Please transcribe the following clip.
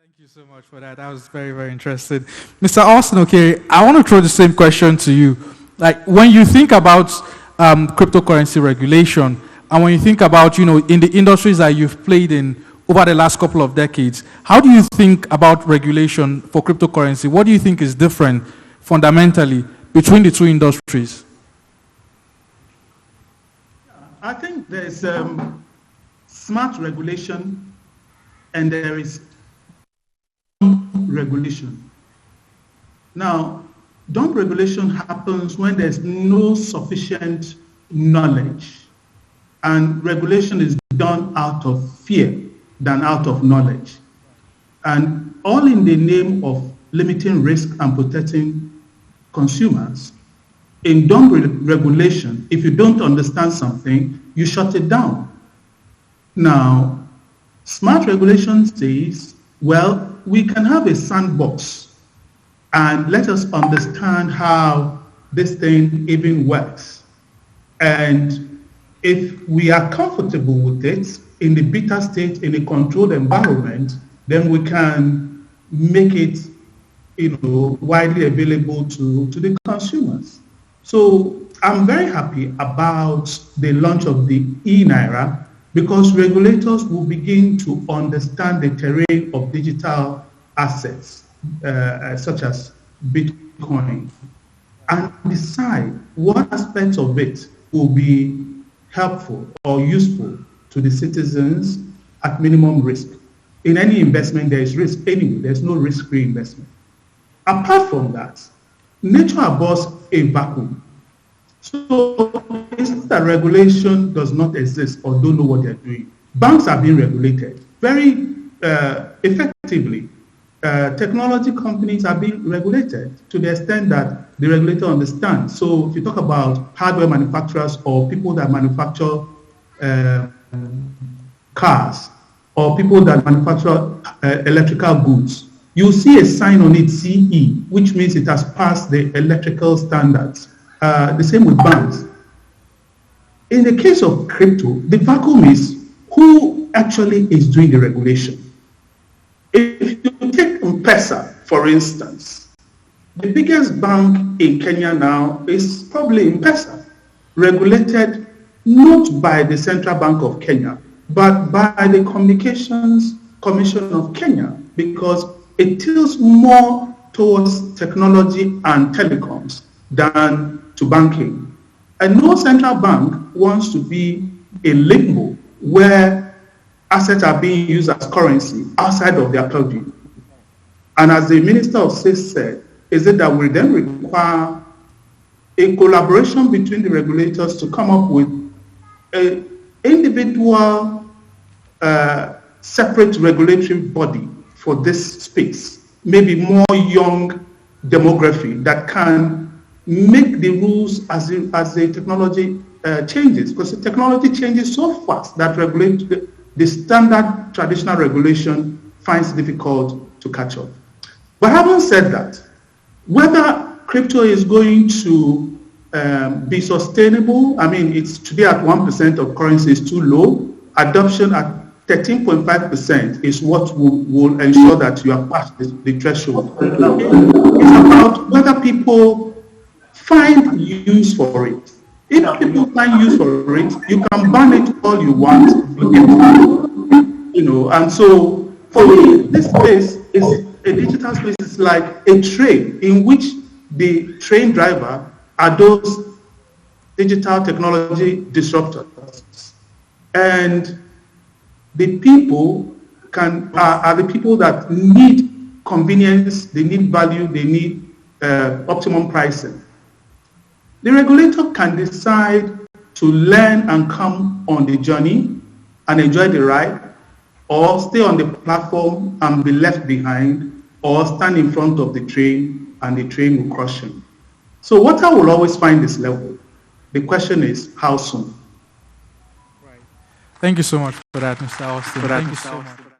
Thank you so much for that. That was very, very interesting. Mr. Austin Okere, I want to throw the same question to you. Like, when you think about cryptocurrency regulation, and when you think about, in the industries that you've played in over the last couple of decades, how do you think about regulation for cryptocurrency? What do you think is different fundamentally between the two industries? I think there's smart regulation and there is regulation. Now, dumb regulation happens when there's no sufficient knowledge, and regulation is done out of fear than out of knowledge, and all in the name of limiting risk and protecting consumers. In dumb regulation, if you don't understand something, you shut it down. Now, smart regulation says, well, we can have a sandbox and let us understand how this thing even works. And if we are comfortable with it in the beta state, in a controlled environment, then we can make it widely available to the consumers. So I'm very happy about the launch of the e-Naira, because regulators will begin to understand the terrain of digital assets, such as Bitcoin, and decide what aspects of it will be helpful or useful to the citizens at minimum risk. In any investment, there is risk anyway. There's no risk-free investment. Apart from that, nature abhors a vacuum. So it's not that regulation does not exist or don't know what they're doing. Banks are being regulated very effectively. Technology companies are being regulated to the extent that the regulator understands. So if you talk about hardware manufacturers or people that manufacture cars or people that manufacture electrical goods, you'll see a sign on it, CE, which means it has passed the electrical standards. The same with banks. In the case of crypto, the vacuum is who actually is doing the regulation. If you take M-Pesa, for instance, the biggest bank in Kenya now is probably M-Pesa, regulated not by the Central Bank of Kenya, but by the Communications Commission of Kenya, because it tilts more towards technology and telecoms than to banking. And no central bank wants to be a limbo where assets are being used as currency outside of their purview. And as the Minister of State said, is it that we then require a collaboration between the regulators to come up with an individual separate regulatory body for this space, maybe more young demography that can make the rules as the technology changes, because the technology changes so fast that the standard traditional regulation finds it difficult to catch up. But having said that, whether crypto is going to be sustainable, I mean, it's today at 1% of currency is too low. Adoption at 13.5% is what will ensure that you have passed the threshold. It's about whether people find use for it. If people find use for it, you can ban it all you want, and so for me, this space is a digital space. It's like a train in which the train driver are those digital technology disruptors, and the people are the people that need convenience, they need value, they need optimum pricing. The regulator can decide to learn and come on the journey and enjoy the ride, or stay on the platform and be left behind, or stand in front of the train and the train will crush him. So water will always find this level. The question is, how soon? Right. Thank you so much for that, Mr. Austin. Thank you so much.